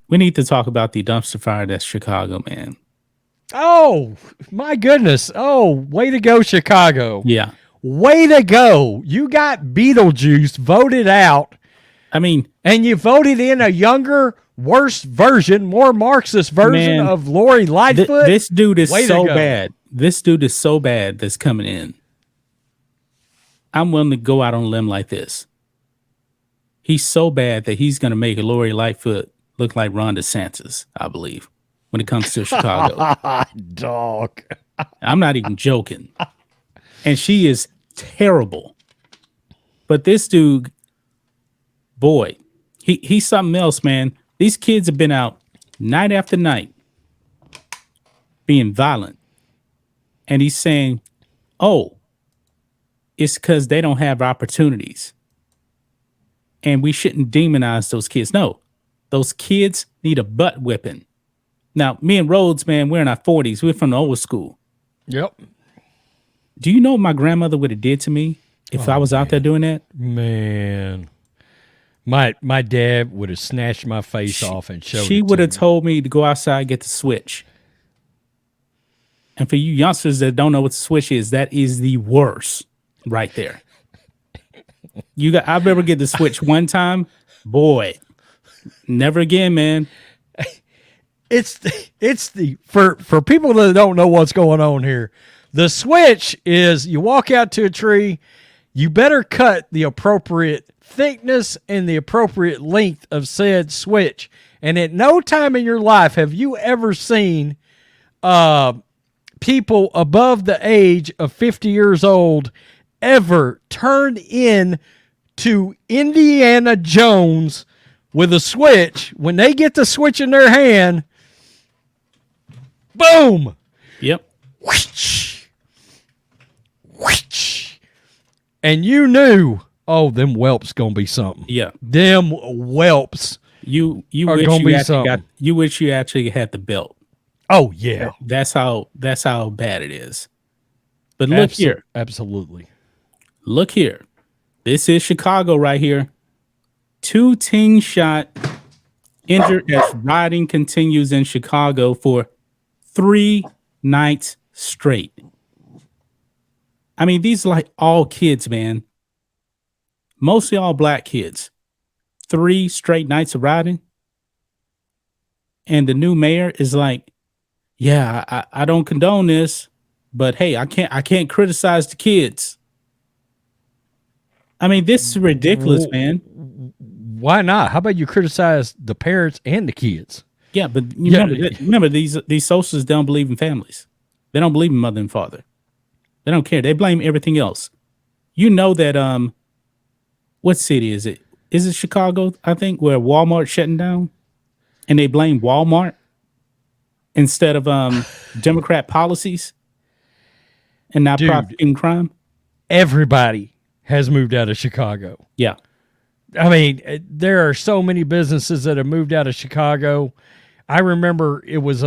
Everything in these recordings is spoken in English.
We need to talk about the dumpster fire that's Chicago, man. Oh, my goodness. Oh, way to go, Chicago. Yeah. Way to go. You got Beetlejuice voted out, I mean, and you voted in a younger, worse version, more Marxist version man, of Lori Lightfoot. this dude is Way to so go. bad. This dude is so bad that's coming in. I'm willing to go out on a limb like this. He's so bad that he's going to make Lori Lightfoot look like Ron DeSantis, I believe, when it comes to Chicago. Dog. I'm not even joking. And she is terrible. But this dude, boy, he's something else, man. These kids have been out night after night being violent. And he's saying, oh, it's because they don't have opportunities. And we shouldn't demonize those kids. No, those kids need a butt whipping. Now, me and Rhodes, man, we're in our 40s. We're from the old school. Yep. Do you know what my grandmother would have did to me if I was out there doing that? Man. My dad would have snatched my face off and showed She it would to have me. told me to go outside and get the switch. And for you youngsters that don't know what the switch is, that is the worst right there. I remember get the switch one time, boy. Never again, man. It's the for people that don't know what's going on here. The switch is you walk out to a tree, you better cut the appropriate thickness and the appropriate length of said switch. And at no time in your life have you ever seen people above the age of 50 years old ever turned in to Indiana Jones with a switch. When they get the switch in their hand, boom, Yep. whoosh, whoosh. And you knew, oh, them whelps gonna be something. Yeah. Them whelps. You Are wish gonna you be actually got something. you wish you actually had the belt. Oh yeah, That's how bad it is. But look here. absolutely. Look here. This is Chicago right here. 2 teens shot, injured as rioting continues in Chicago for 3 nights straight. I mean, these are like all kids, man. Mostly all black kids. 3 straight nights of rioting. And the new mayor is like, yeah, I don't condone this, but hey, I can't criticize the kids. I mean, this is ridiculous, man. Why not? How about you criticize the parents and the kids? Yeah, but Yeah. remember these socialists don't believe in families. They don't believe in mother and father. They don't care. They blame everything else. You know that what city is it? Is it Chicago, I think, where Walmart shutting down? And they blame Walmart instead of Democrat policies and not Dude. prosecuting crime? Everybody has moved out of Chicago. Yeah. I mean, there are so many businesses that have moved out of Chicago. I remember it was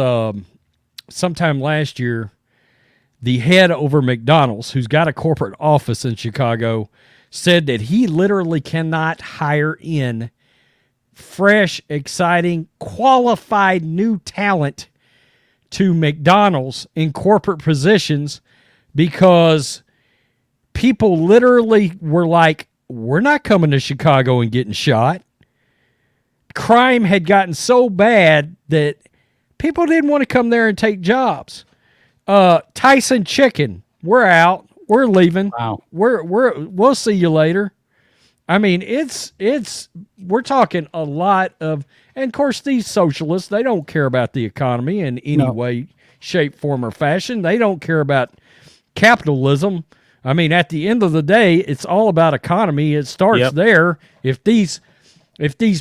sometime last year, the head over McDonald's, who's got a corporate office in Chicago, said that he literally cannot hire in fresh, exciting, qualified new talent to McDonald's in corporate positions because people literally were like, we're not coming to Chicago and getting shot. Crime had gotten so bad that people didn't want to come there and take jobs. Tyson Chicken, we're out. We're leaving. Wow. We'll see you later. I mean, we're talking a lot of, and of course these socialists, they don't care about the economy in any No. way, shape, form, or fashion. They don't care about capitalism. I mean, at the end of the day, it's all about economy. It starts Yep. there. If these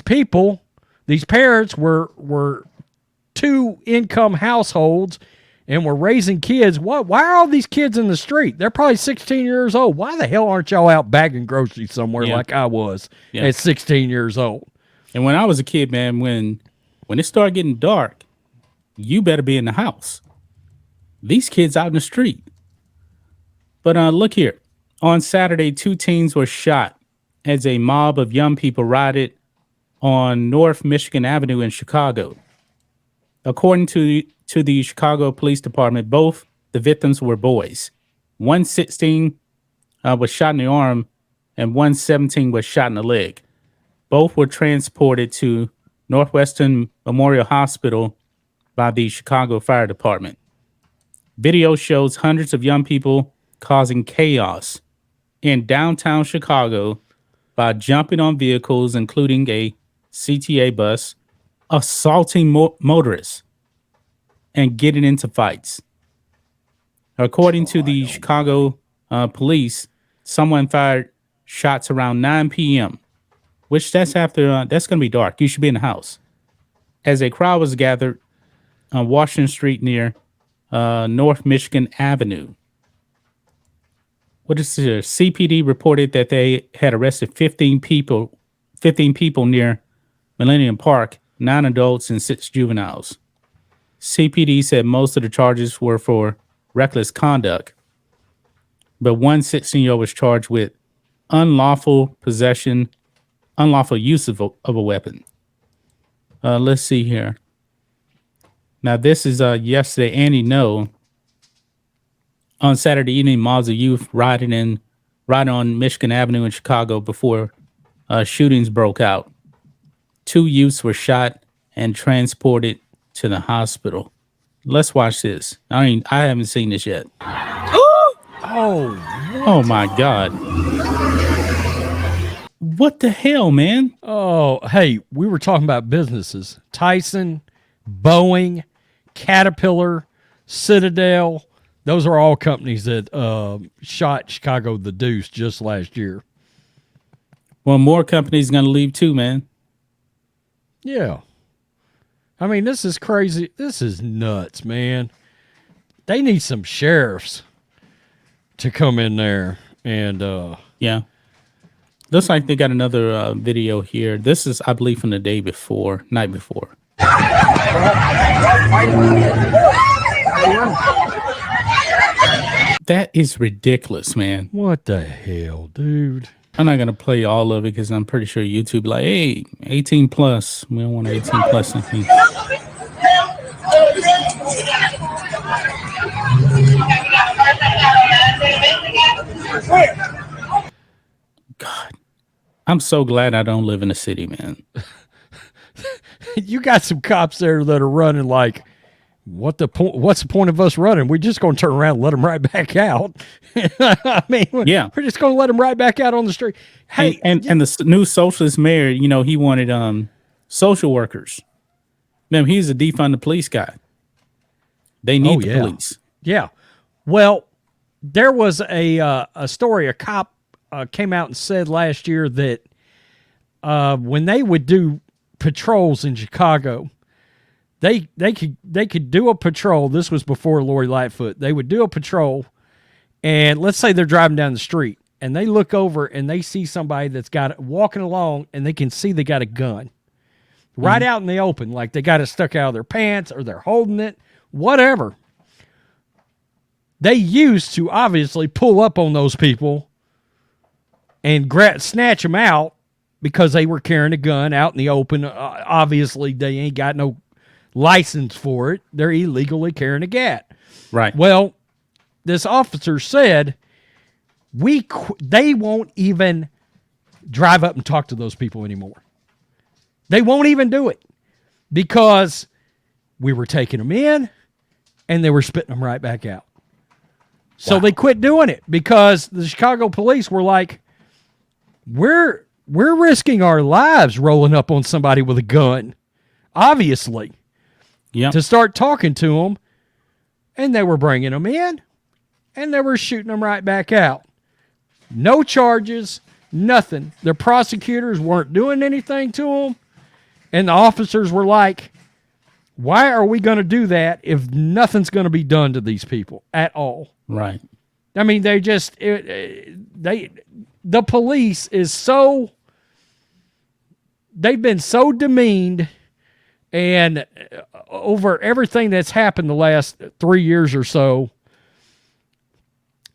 people, these parents were 2-income households and were raising kids, why are all these kids in the street? They're probably 16 years old. Why the hell aren't y'all out bagging groceries somewhere Yeah. like I was Yeah. at 16 years old? And when I was a kid, man, when it started getting dark, you better be in the house. These kids out in the street. But look here. On Saturday, 2 teens were shot as a mob of young people rioted on North Michigan Avenue in Chicago. According to the Chicago Police Department, both the victims were boys. 116 was shot in the arm, and 117 was shot in the leg. Both were transported to Northwestern Memorial Hospital by the Chicago Fire Department. Video shows hundreds of young people causing chaos in downtown Chicago by jumping on vehicles, including a CTA bus, assaulting motorists, and getting into fights. According to the Chicago police, someone fired shots around 9 p.m., which that's after, that's going to be dark. You should be in the house. As a crowd was gathered on Washington Street near North Michigan Avenue. What is this? CPD reported that they had arrested 15 people near Millennium Park, 9 adults and 6 juveniles. CPD said most of the charges were for reckless conduct, but one 16-year-old was charged with unlawful possession, unlawful use of a weapon. Let's see here. Now, this is yesterday. Andy No. On Saturday evening, mobs of youth riding on Michigan Avenue in Chicago before shootings broke out. 2 youths were shot and transported to the hospital. Let's watch this. I haven't seen this yet. Oh my God. What the hell, man? Oh, hey, we were talking about businesses. Tyson, Boeing, Caterpillar, Citadel. Those are all companies that shot Chicago the deuce just last year. Well, more companies going to leave too, man. Yeah. I mean, this is crazy. This is nuts, man. They need some sheriffs to come in there and yeah. Looks like they got another video here. This is, I believe, from the night before. That is ridiculous, man. What the hell, dude? I'm not gonna play all of it because I'm pretty sure YouTube like, hey, 18 plus. We don't want 18 plus anything. God, I'm so glad I don't live in a city, man. You got some cops there that are running like, what's the point of us running? We're just going to turn around and let them right back out. I mean, yeah, we're just going to let them right back out on the street. Hey, and the new socialist mayor, you know, he wanted social workers. Remember, he's a defund the police guy. They need the police. Yeah. Well, there was a story. A cop came out and said last year that when they would do patrols in Chicago, they could do a patrol. This was before Lori Lightfoot. They would do a patrol, and let's say they're driving down the street, and they look over and they see somebody that's got walking along, and they can see they got a gun right out in the open, like they got it stuck out of their pants or they're holding it, whatever. They used to obviously pull up on those people and snatch them out because they were carrying a gun out in the open. Obviously, they ain't got no license for it. They're illegally carrying a gat. Right. Well, this officer said they won't even drive up and talk to those people anymore. They won't even do it because we were taking them in and they were spitting them right back out. So they quit doing it because the Chicago police were like, we're risking our lives rolling up on somebody with a gun, obviously, to start talking to them. And they were bringing them in and they were shooting them right back out. No charges, nothing. The prosecutors weren't doing anything to them. And the officers were like, why are we going to do that if nothing's going to be done to these people at all? Right. I mean, the police is so, they've been so demeaned, and over everything that's happened the last 3 years or so,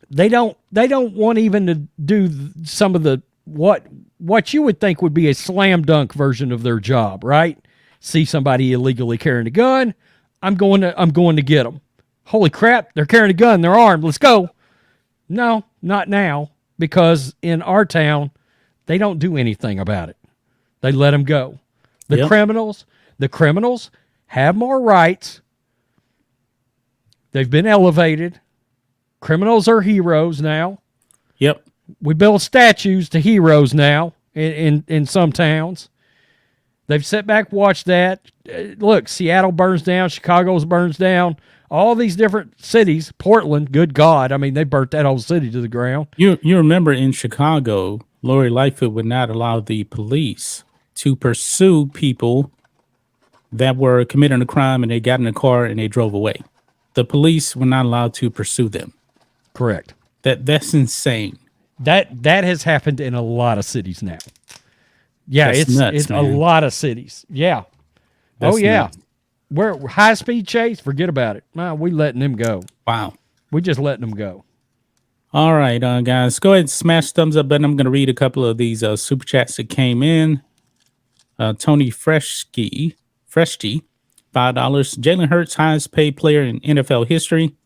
they don't want even to do some of the what what you would think would be a slam dunk version of their job, right? See somebody illegally carrying a gun, I'm going to get them. Holy crap, they're carrying a gun, they're armed, let's go. No, not now, because in our town, they don't do anything about it. They let them go. The criminals have more rights. They've been elevated. Criminals are heroes now. Yep. We build statues to heroes now in some towns. They've sat back, watched that. Look, Seattle burns down, Chicago burns down, all these different cities. Portland, good God, I mean, they burnt that whole city to the ground. You remember in Chicago, Lori Lightfoot would not allow the police to pursue people that were committing a crime and they got in a car and they drove away. The police were not allowed to pursue them. Correct. That's insane. That has happened in a lot of cities now. Yeah, That's nuts, it's a man. lot of cities. Yeah. That's oh yeah. nuts. We're high speed chase, forget about it. No, we letting them go. Wow. We just letting them go. All right, guys, go ahead and smash the thumbs up button. I'm going to read a couple of these super chats that came in. Tony Freshke, $5. Jalen Hurts, highest paid player in NFL history.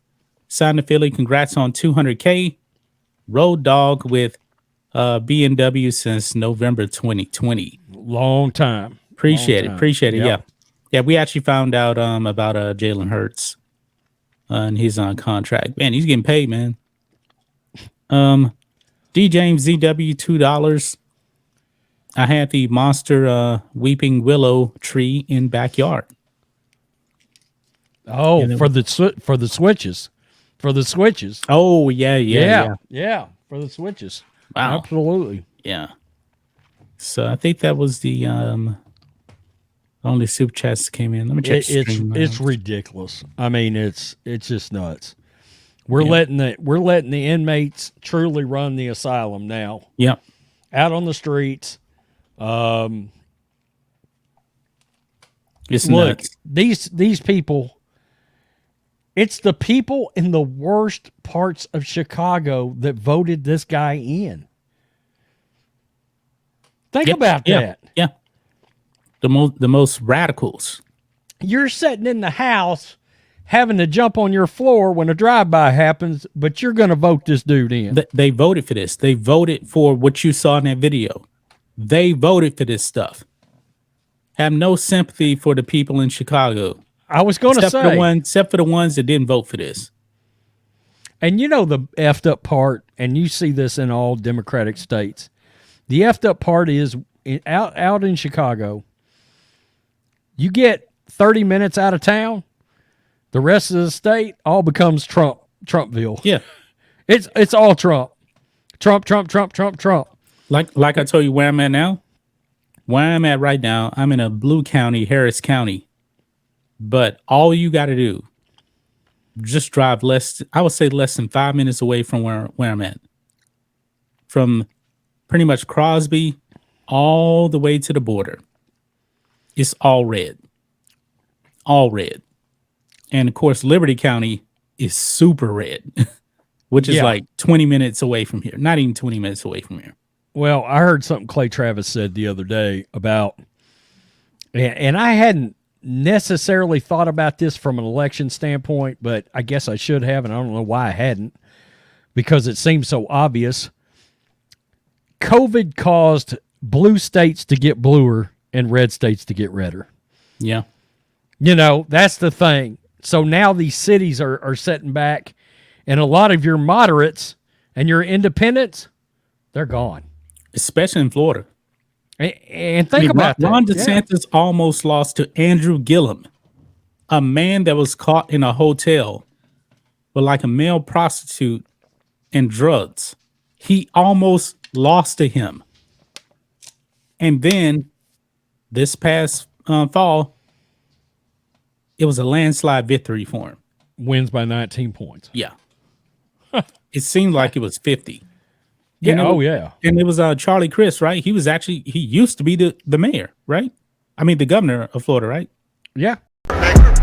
Signed to Philly. Congrats on $200K. Road dog with BMW since November 2020. Long time. Appreciate Long it. time. Appreciate it. Yep. Yeah. We actually found out about Jalen Hurts and he's on contract. Man, he's getting paid, man. D James ZW $2. I had the monster weeping willow tree in backyard. Oh, And it- for the switches. For the switches. Oh yeah. Yeah, for the switches. Wow. Absolutely. Yeah. So I think that was the only super chats that came in. Let me check. It's ridiculous. I mean, it's just nuts. We're letting the inmates truly run the asylum now. Yep. Out on the streets. It's Look, nuts. these people. It's the people in the worst parts of Chicago that voted this guy in. Think about that. Yeah. The most radicals. You're sitting in the house having to jump on your floor when a drive-by happens, but you're going to vote this dude in. They voted for this. They voted for what you saw in that video. They voted for this stuff. Have no sympathy for the people in Chicago. I was going to Except for the ones that didn't vote for this. and you know the effed up part, and you see this in all Democratic states. The effed up part is out in Chicago, you get 30 minutes out of town, the rest of the state all becomes Trumpville. Yeah. It's all Trump. Trump. Like I told you where I'm at now. Where I'm at right now, I'm in a blue county, Harris County. But all you got to do, just drive less than 5 minutes away from where I'm at. From pretty much Crosby all the way to the border. It's all red. All red. And of course, Liberty County is super red, which is like 20 minutes away from here. Not even 20 minutes away from here. Well, I heard something Clay Travis said the other day about, and I hadn't necessarily thought about this from an election standpoint, but I guess I should have, and I don't know why I hadn't, because it seems so obvious. COVID caused blue states to get bluer and red states to get redder. Yeah. You know, that's the thing. So now these cities are setting back, and a lot of your moderates and your independents, they're gone. Especially in Florida. And think about that. Ron DeSantis almost lost to Andrew Gillum, a man that was caught in a hotel with like a male prostitute and drugs. He almost lost to him. And then this past fall, it was a landslide victory for him. Wins by 19 points. Yeah. It seemed like it was 50. Yeah. And Yeah. And it was Charlie Crist, right? He used to be the mayor, right? I mean, the governor of Florida, right? Yeah. Baker